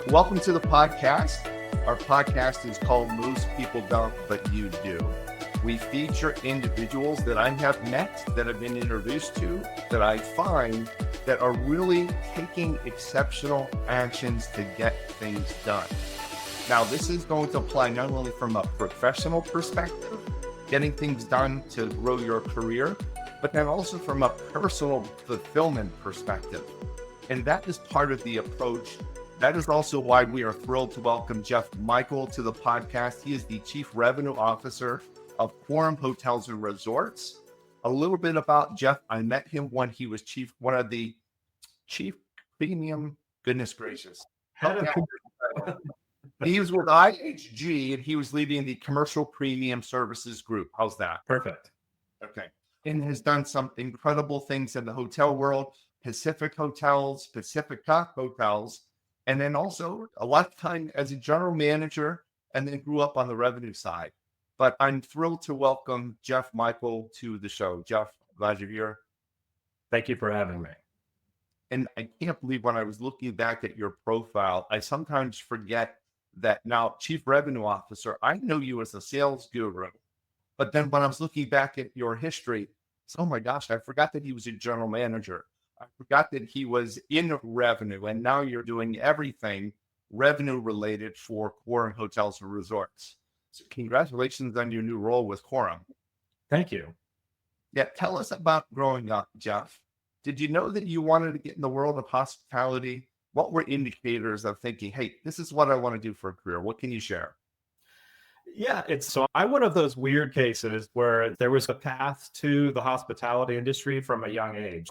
Welcome to the podcast. Our podcast is called Most People Don't, But You Do. We feature individuals that I have met, that I've been introduced to, that I find that are really taking exceptional actions to get things done. Now, this is going to apply not only from a professional perspective, getting things done to grow your career, but then also from a personal fulfillment perspective. And that is part of the approach. That is also why we are thrilled to welcome Jeff Michael to the podcast. He is the Chief Revenue Officer of Quorum Hotels and Resorts. A little bit about Jeff. I met him when he was one of the chief premium, goodness gracious. He was with IHG and he was leading the commercial premium services group. How's that? Perfect. Okay. And has done some incredible things in the hotel world, Pacific Hotels, Pacifica Hotels, and then also a lot of time as a general manager, and then grew up on the revenue side. But I'm thrilled to welcome Jeff Michael to the show. Jeff, glad you're here. Thank you for having me. And I can't believe when I was looking back at your profile, I sometimes forget that now Chief Revenue Officer, I know you as a sales guru. But then when I was looking back at your history, oh my gosh, I forgot that he was a general manager. I forgot that he was in revenue, and now you're doing everything revenue related for Quorum Hotels and Resorts. So congratulations on your new role with Quorum. Thank you. Yeah, tell us about growing up, Jeff. Did you know that you wanted to get in the world of hospitality? What were indicators of thinking, hey, this is what I want to do for a career? What can you share? Yeah, I'm one of those weird cases where there was a path to the hospitality industry from a young age.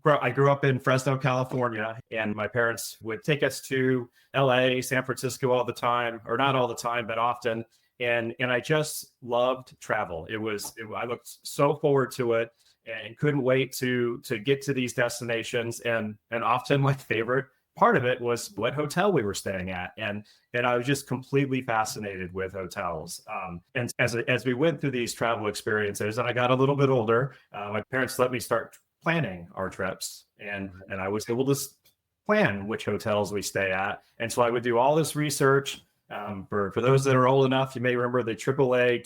I grew up in Fresno, California, and my parents would take us to LA, San Francisco all the time, or not all the time, but often. And I just loved travel. I looked so forward to it and couldn't wait to get to these destinations. And often my favorite part of it was what hotel we were staying at. And I was just completely fascinated with hotels. And as we went through these travel experiences, and I got a little bit older, my parents let me start planning our trips, and I was able to plan which hotels we stay at. And so I would do all this research. For those that are old enough, you may remember the AAA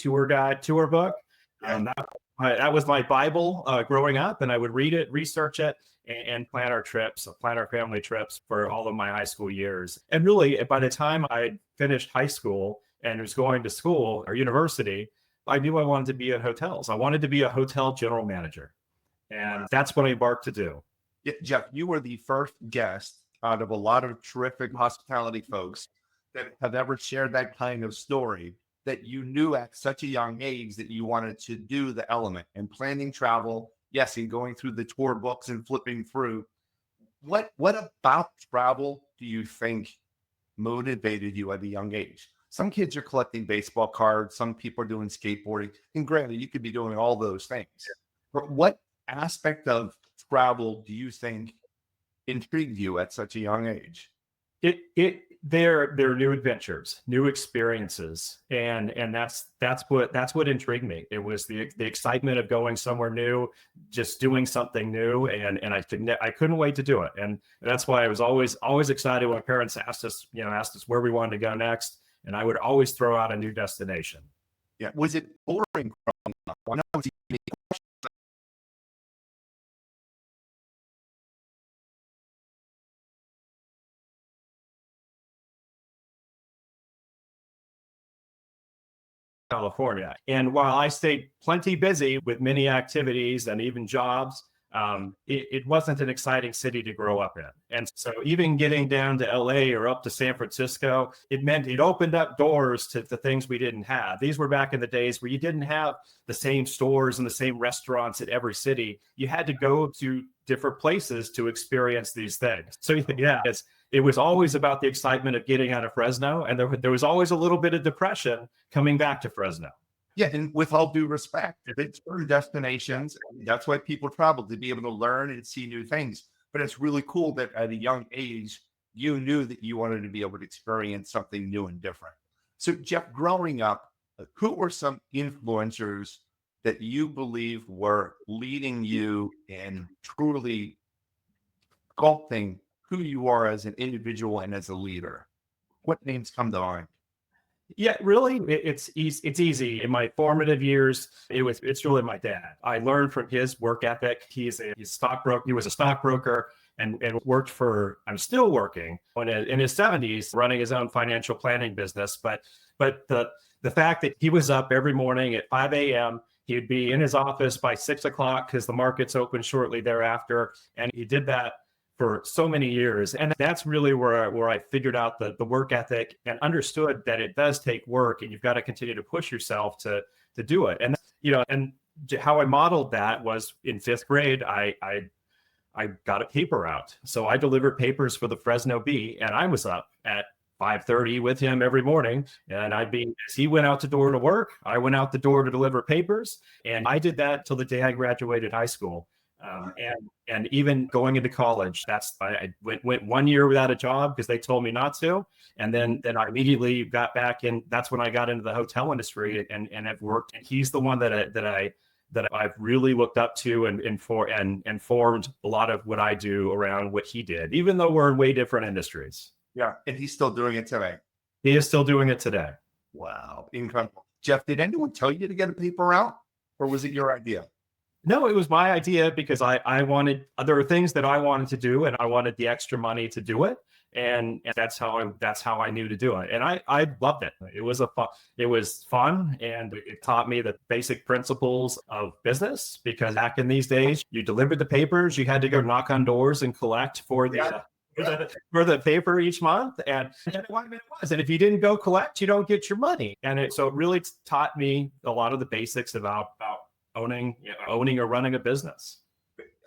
tour book. That was my Bible growing up, and I would read it, research it, and plan our family trips for all of my high school years. And really, by the time I finished high school and was going to school or university, I knew I wanted to be in hotels. I wanted to be a hotel general manager. And that's what I embarked to do. Yeah, Jeff, you were the first guest out of a lot of terrific hospitality folks that have ever shared that kind of story, that you knew at such a young age that you wanted to do the element and planning travel. Yes, and going through the tour books and flipping through. What about travel do you think motivated you at a young age? Some kids are collecting baseball cards. Some people are doing skateboarding. And granted, you could be doing all those things. But what aspect of travel do you think intrigued you at such a young age? They're new adventures, new experiences, and that's what intrigued me. It was the excitement of going somewhere new, just doing something new, and I couldn't wait to do it. And that's why I was always excited when parents asked us where we wanted to go next, and I would always throw out a new destination. Yeah, was it boring growing up? I know it's easy. California. And while I stayed plenty busy with many activities and even jobs, it wasn't an exciting city to grow up in. And so even getting down to LA or up to San Francisco, it meant it opened up doors to the things we didn't have. These were back in the days where you didn't have the same stores and the same restaurants at every city. You had to go to different places to experience these things. So yeah, it was always about the excitement of getting out of Fresno. And there was always a little bit of depression coming back to Fresno. Yeah, and with all due respect, it's certain destinations. That's why people travel, to be able to learn and see new things. But it's really cool that at a young age, you knew that you wanted to be able to experience something new and different. So, Jeff, growing up, who were some influencers that you believe were leading you in truly sculpting who you are as an individual and as a leader? What names come to mind? Yeah, really, it's easy. It's easy. In my formative years, it's really my dad. I learned from his work ethic. He's stockbroker. He was a stockbroker and worked for. I'm still working in his 70s, running his own financial planning business. But the fact that he was up every morning at 5 a.m. He'd be in his office by 6 o'clock because the markets open shortly thereafter, and he did that for so many years. And that's really where I figured out the work ethic and understood that it does take work and you've got to continue to push yourself to do it. And, and how I modeled that was in 5th grade, I got a paper out. So I delivered papers for the Fresno Bee, and I was up at 5:30 with him every morning. And as he went out the door to work, I went out the door to deliver papers. And I did that till the day I graduated high school. And even going into college, I went 1 year without a job because they told me not to, and then I immediately got back in. That's when I got into the hotel industry and have worked. And he's the one that I've really looked up to and formed a lot of what I do around what he did, even though we're in way different industries. Yeah, and he's still doing it today. He is still doing it today. Wow, incredible. Jeff, did anyone tell you to get a paper out, or was it your idea? No, it was my idea because I wanted, there were things that I wanted to do and I wanted the extra money to do it. And that's how I knew to do it. And I loved it. It was fun. And it taught me the basic principles of business, because back in these days, you delivered the papers, you had to go knock on doors and collect for the paper each month. And it was. And if you didn't go collect, you don't get your money. And so it really taught me a lot of the basics about owning or running a business.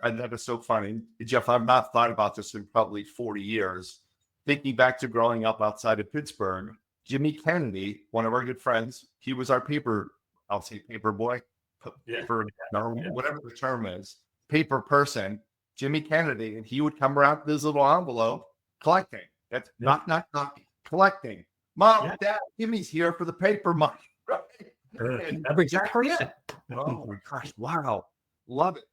And that is so funny. Jeff, I've not thought about this in probably 40 years. Thinking back to growing up outside of Pittsburgh, Jimmy Kennedy, one of our good friends, he was our paper boy, whatever the term is, paper person, Jimmy Kennedy. And he would come around with his little envelope collecting. That's not collecting. Mom, Dad, Jimmy's here for the paper money. Right? That's exactly it. Oh my gosh. Wow. Love it.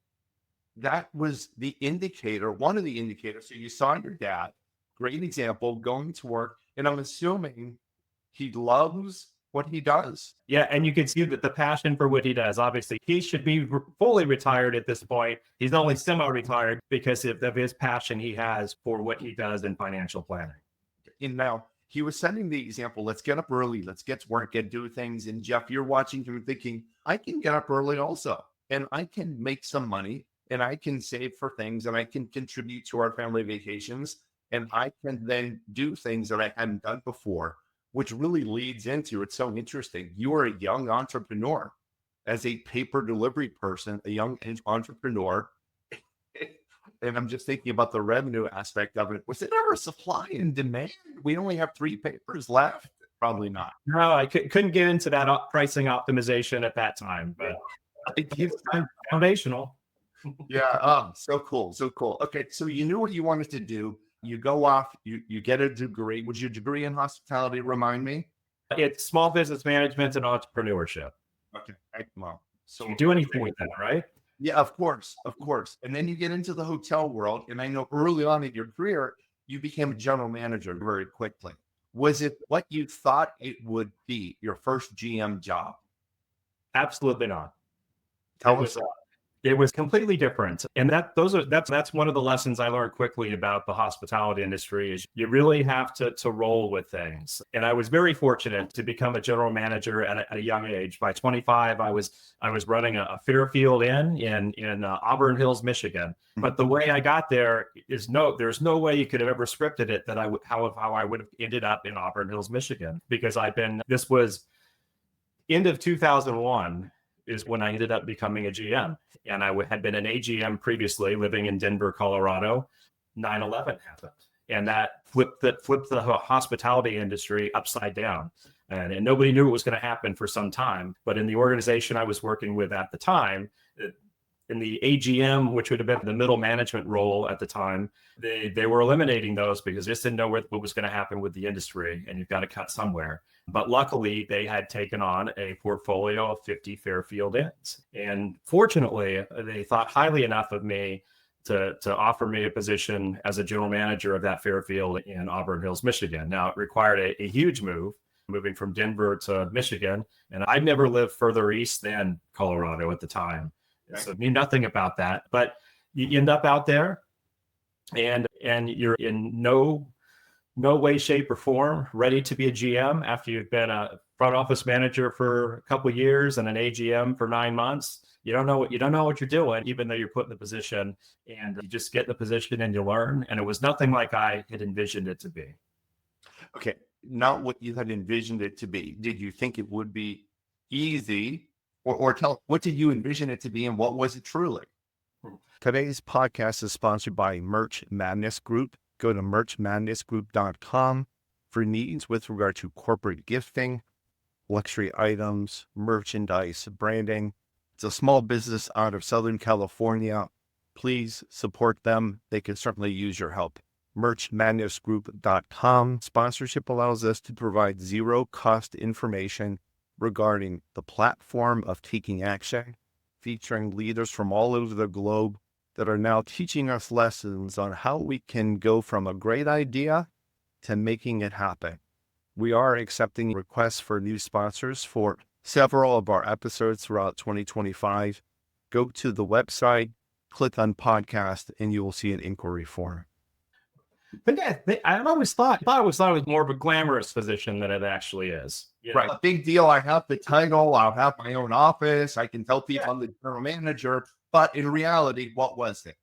That was the indicator, one of the indicators. So you saw your dad, great example, going to work. And I'm assuming he loves what he does. Yeah. And you can see that the passion for what he does, obviously he should be fully retired at this point. He's only semi-retired because of his passion he has for what he does in financial planning. And now, he was setting the example, let's get up early, let's get to work and do things. And Jeff, you're watching him thinking, I can get up early also, and I can make some money, and I can save for things, and I can contribute to our family vacations, and I can then do things that I hadn't done before, which really leads into, it's so interesting. You are a young entrepreneur as a paper delivery person, a young entrepreneur. And I'm just thinking about the revenue aspect of it. Was it ever supply and demand? We only have 3 papers left. Probably not. No, I couldn't get into that pricing optimization at that time, but it's foundational. Yeah. Oh, so cool. So cool. Okay. So you knew what you wanted to do. You go off, you get a degree. Was your degree in hospitality? Remind me. It's small business management and entrepreneurship. Okay. Well, so you do anything with that, right? Yeah, of course. And then you get into the hotel world. And I know early on in your career, you became a general manager very quickly. Was it what you thought it would be, your first GM job? Absolutely not. Tell us. It was completely different. And that's one of the lessons I learned quickly about the hospitality industry is you really have to roll with things. And I was very fortunate to become a general manager at a young age. By 25, I was running a Fairfield Inn in Auburn Hills, Michigan. But the way I got there there's no way you could have ever scripted it that how I would have ended up in Auburn Hills, Michigan, because this was end of 2001 is when I ended up becoming a GM. And I had been an AGM previously, living in Denver, Colorado. 9/11 happened. And that flipped the hospitality industry upside down. And nobody knew it was going to happen for some time. But in the organization I was working with at the time, in the AGM, which would have been the middle management role at the time, they were eliminating those because they just didn't know what was going to happen with the industry, and you've got to cut somewhere. But luckily, they had taken on a portfolio of 50 Fairfield Inns. And fortunately, they thought highly enough of me to offer me a position as a general manager of that Fairfield in Auburn Hills, Michigan. Now, it required a huge move, moving from Denver to Michigan, and I never lived further east than Colorado at the time, so I knew nothing about that. But you end up out there, and you're in no way, shape, or form ready to be a GM after you've been a front office manager for a couple of years and an AGM for 9 months. You don't know what you're doing, even though you're put in the position, and you just get in the position and you learn. And it was nothing like I had envisioned it to be. Okay, not what you had envisioned it to be. Did you think it would be easy, or tell what did you envision it to be, and what was it truly? Today's podcast is sponsored by Merch Madness Group. Go to merchmadnessgroup.com for needs with regard to corporate gifting, luxury items, merchandise, branding. It's a small business out of Southern California. Please support them. They can certainly use your help. Merchmadnessgroup.com. Sponsorship allows us to provide zero-cost information regarding the platform of taking action, featuring leaders from all over the globe that are now teaching us lessons on how we can go from a great idea to making it happen. We are accepting requests for new sponsors for several of our episodes throughout 2025. Go to the website, click on podcast, and you will see an inquiry form. But yeah, I always thought it was more of a glamorous position than it actually is. Right. A big deal. I have the title. I'll have my own office. I can tell people I'm the general manager. But in reality, what was it?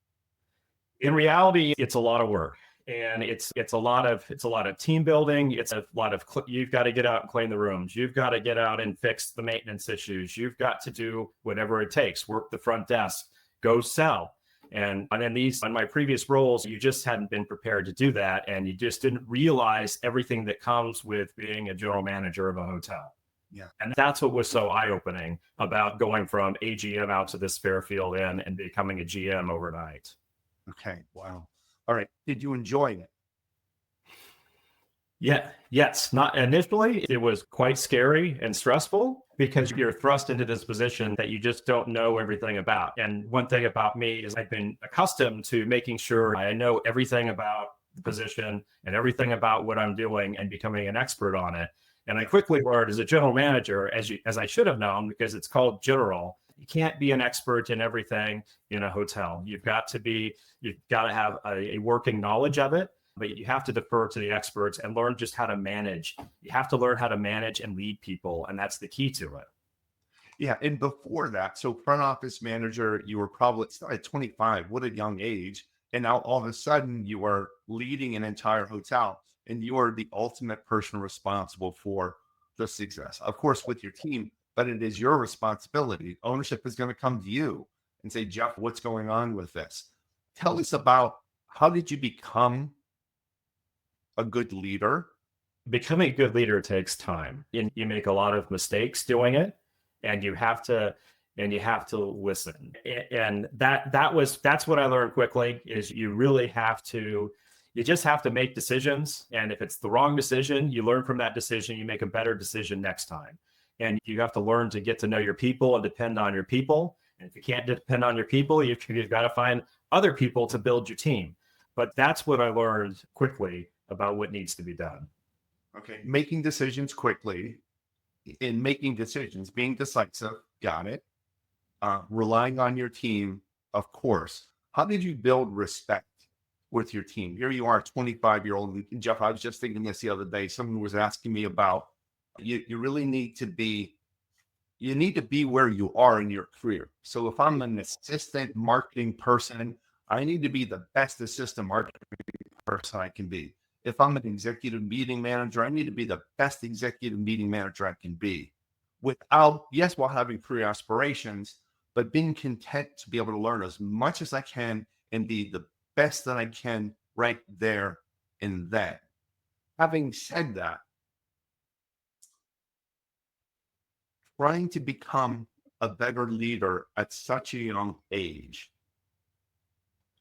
In reality, it's a lot of work. And it's a lot of team building. It's a lot of you've got to get out and clean the rooms. You've got to get out and fix the maintenance issues. You've got to do whatever it takes. Work the front desk. Go sell. And in my previous roles, you just hadn't been prepared to do that, and you just didn't realize everything that comes with being a general manager of a hotel. Yeah, and that's what was so eye-opening about going from AGM out to this Fairfield Inn and becoming a GM overnight. Okay. Wow. All right. Did you enjoy it? Yeah. Yes. Not initially. It was quite scary and stressful because you're thrust into this position that you just don't know everything about. And one thing about me is I've been accustomed to making sure I know everything about the position and everything about what I'm doing and becoming an expert on it. And I quickly learned as a general manager, as I should have known, because it's called general, you can't be an expert in everything in a hotel. You've got to have a working knowledge of it, but you have to defer to the experts and learn just how to manage. You have to learn how to manage and lead people, and that's the key to it. Yeah, and before that, so front office manager, you were probably at 25. What a young age. And now all of a sudden you are leading an entire hotel, and you are the ultimate person responsible for the success, of course, with your team, but it is your responsibility. Ownership is going to come to you and say, Jeff, what's going on with this? Tell us about, how did you become a good leader? Becoming a good leader takes time. You make a lot of mistakes doing it, and you have to listen. And that's what I learned quickly is you just have to make decisions. And if it's the wrong decision, you learn from that decision, you make a better decision next time. And you have to learn to get to know your people and depend on your people. And if you can't depend on your people, you've got to find other people to build your team. But that's what I learned quickly about what needs to be done. Okay. Making decisions quickly, in making decisions, being decisive. Got it. Relying on your team, of course. How did you build respect with your team? Here you are, 25-year-old. Jeff, I was just thinking this the other day. Someone was asking me about, you really need to be where you are in your career. So if I'm an assistant marketing person, I need to be the best assistant marketing person I can be. If I'm an executive meeting manager, I need to be the best executive meeting manager I can be. While having career aspirations, but being content to be able to learn as much as I can and be the best that I can right there and then. Having said that, trying to become a better leader at such a young age,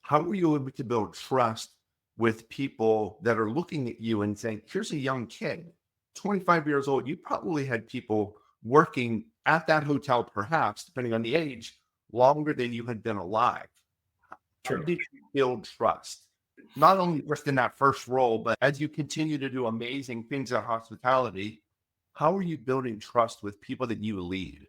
how were you able to build trust with people that are looking at you and saying, here's a young kid, 25 years old. You probably had people working at that hotel, perhaps, depending on the age, longer than you had been alive. How True. did you build trust? Not only just in that first role, but as you continue to do amazing things in hospitality, how are you building trust with people that you lead?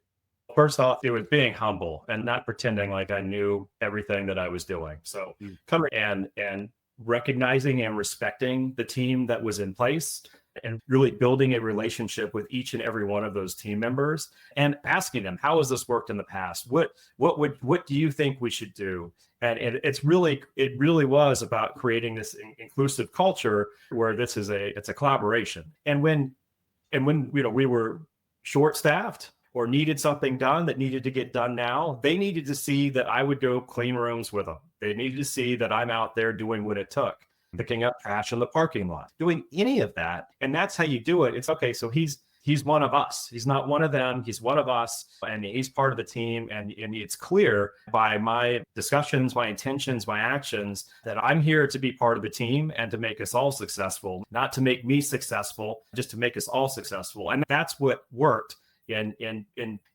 First off, it was being humble and not pretending like I knew everything that I was doing. So Mm. coming and recognizing and respecting the team that was in place and really building a relationship with each and every one of those team members and asking them, how has this worked in the past? What do you think we should do? And it really was about creating this inclusive culture where it's a collaboration. And when we were short staffed or needed something done that needed to get done now, they needed to see that I would go clean rooms with them. They needed to see that I'm out there doing what it took, picking up trash in the parking lot, doing any of that. And that's how you do it. It's okay. So he's one of us. He's not one of them. He's one of us, and he's part of the team. And it's clear by my discussions, my intentions, my actions that I'm here to be part of the team and to make us all successful, not to make me successful, just to make us all successful. And that's what worked in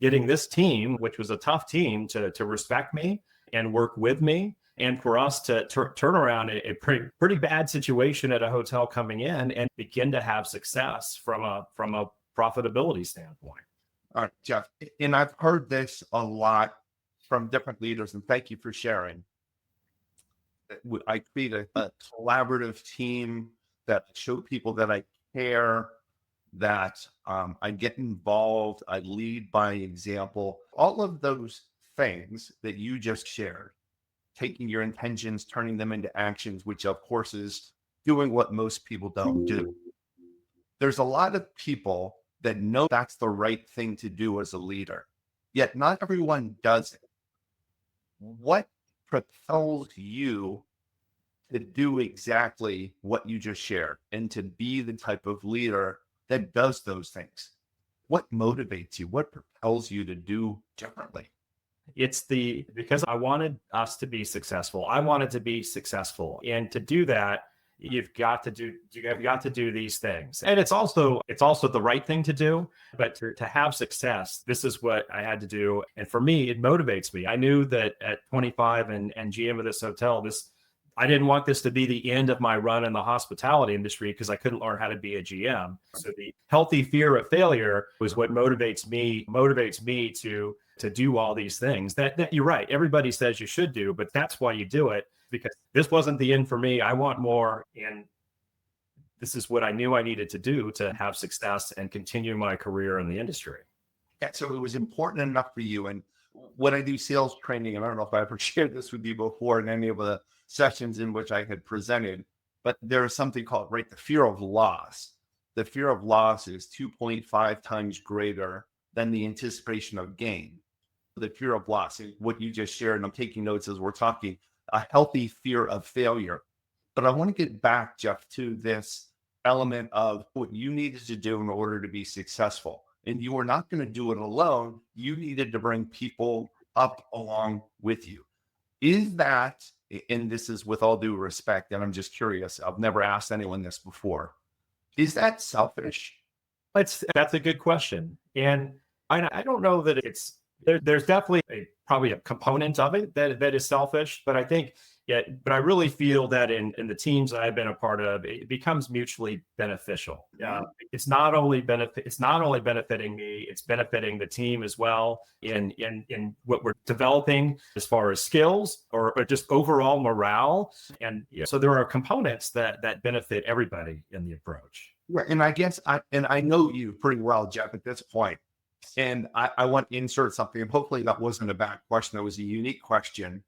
getting this team, which was a tough team, to respect me and work with me. And for us to turn around a pretty bad situation at a hotel coming in and begin to have success from a profitability standpoint. All right, Jeff. And I've heard this a lot from different leaders, and thank you for sharing. I create a collaborative team that show people that I care, that I get involved, I lead by example. All of those things that you just shared, taking your intentions, turning them into actions, which of course is doing what most people don't do. There's a lot of people that know that's the right thing to do as a leader, yet not everyone does it. What propels you to do exactly what you just shared and to be the type of leader that does those things? What motivates you? What propels you to do differently? Because I wanted us to be successful. I wanted to be successful. And to do that, you've got to do these things. And it's also the right thing to do, but to have success, this is what I had to do. And for me, it motivates me. I knew that at 25 and GM of this hotel, I didn't want this to be the end of my run in the hospitality industry because I couldn't learn how to be a GM. So the healthy fear of failure was what motivates me to do all these things that you're right. Everybody says you should do, but that's why you do it, because this wasn't the end for me. I want more. And this is what I knew I needed to do to have success and continue my career in the industry. Yeah, so it was important enough for you. And when I do sales training, and I don't know if I ever shared this with you before in any of the sessions in which I had presented, but there is something called, right, the fear of loss. The fear of loss is 2.5 times greater than the anticipation of gain. The fear of loss is what you just shared, and I'm taking notes as we're talking, a healthy fear of failure. But I want to get back, Jeff, to this element of what you needed to do in order to be successful. And you were not going to do it alone. You needed to bring people up along with you. Is that, and this is with all due respect, and I'm just curious, I've never asked anyone this before, is that selfish? That's a good question. And I don't know that there's definitely probably a component of it that is selfish, but I think, but I really feel that in the teams that I've been a part of, it becomes mutually beneficial. It's not only benefiting me, it's benefiting the team as well in what we're developing as far as skills or just overall morale. And so there are components that benefit everybody in the approach. Right. And I guess I know you pretty well, Jeff, at this point. And I want to insert something. And hopefully that wasn't a bad question. That was a unique question.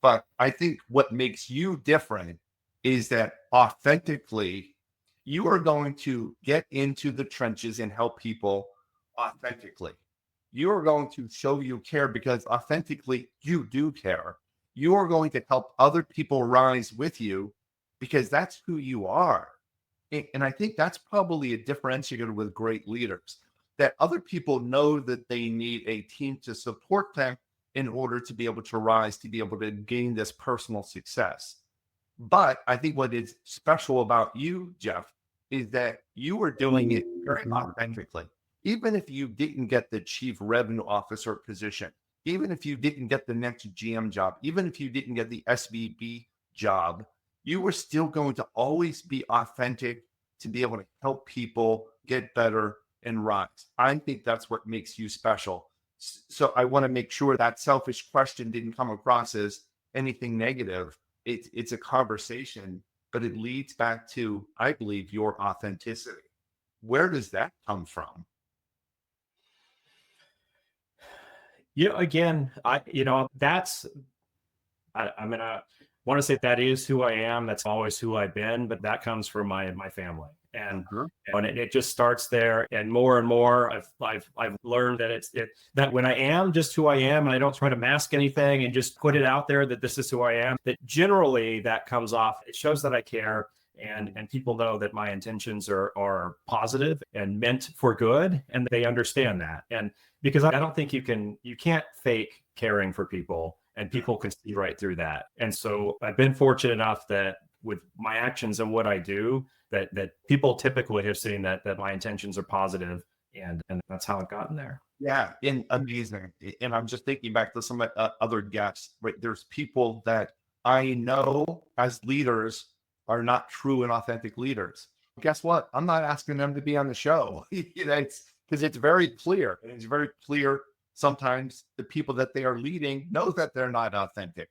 But I think what makes you different is that authentically, you are going to get into the trenches and help people authentically. You are going to show you care because authentically you do care. You are going to help other people rise with you because that's who you are. And I think that's probably a differentiator with great leaders, that other people know that they need a team to support them in order to be able to rise, to be able to gain this personal success. But I think what is special about you, Jeff, is that you are doing it very authentically. Even if you didn't get the chief revenue officer position, even if you didn't get the next GM job, even if you didn't get the SVP job, you were still going to always be authentic to be able to help people get better and rise. I think that's what makes you special. So I want to make sure that selfish question didn't come across as anything negative. It's a conversation, but it leads back to, I believe, your authenticity. Where does that come from? Again, I'm gonna want to say that is who I am. That's always who I've been, but that comes from my family, and it just starts there. And more, I've learned that that when I am just who I am, and I don't try to mask anything and just put it out there that this is who I am. That generally that comes off. It shows that I care, and people know that my intentions are positive and meant for good, and they understand that. And because I don't think you can't fake caring for people, and people can see right through that. And so I've been fortunate enough that with my actions and what I do, that people typically have seen that my intentions are positive, and that's how I've gotten there. Yeah, and amazing. And I'm just thinking back to some other guests, right? There's people that I know as leaders are not true and authentic leaders. Guess what? I'm not asking them to be on the show. It's because it's very clear. And it's very clear sometimes the people that they are leading know that they're not authentic.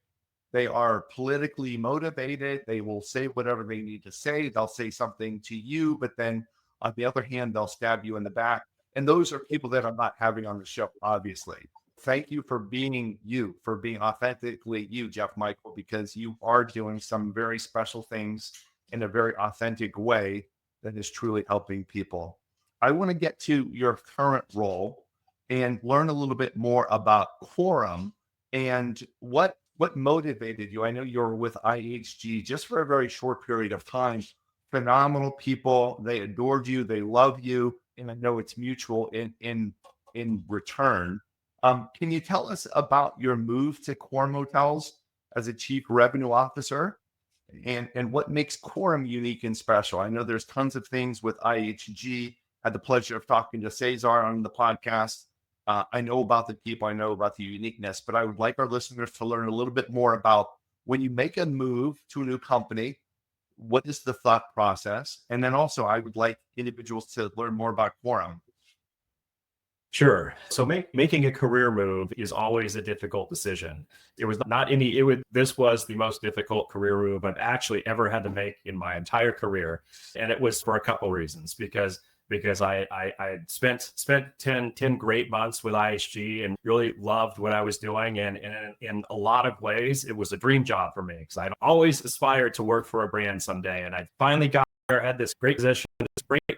They are politically motivated. They will say whatever they need to say. They'll say something to you, but then on the other hand, they'll stab you in the back. And those are people that I'm not having on the show, obviously. Thank you for being you, for being authentically you, Jeff Michael, because you are doing some very special things in a very authentic way that is truly helping people. I want to get to your current role and learn a little bit more about Quorum and what motivated you. I know you were with IHG just for a very short period of time. Phenomenal people. They adored you. They love you. And I know it's mutual in return. Can you tell us about your move to Quorum Hotels as a chief revenue officer and what makes Quorum unique and special? I know there's tons of things with IHG. I had the pleasure of talking to Cesar on the podcast. I know about the people, I know about the uniqueness, but I would like our listeners to learn a little bit more about when you make a move to a new company, what is the thought process? And then also, I would like individuals to learn more about Quorum. Sure. So making a career move is always a difficult decision. It was not any, it would, this was the most difficult career move I've actually ever had to make in my entire career. And it was for a couple of reasons, because I spent 10 great months with IHG and really loved what I was doing. And in a lot of ways, it was a dream job for me because I'd always aspired to work for a brand someday. And I finally got there, had this great position, this great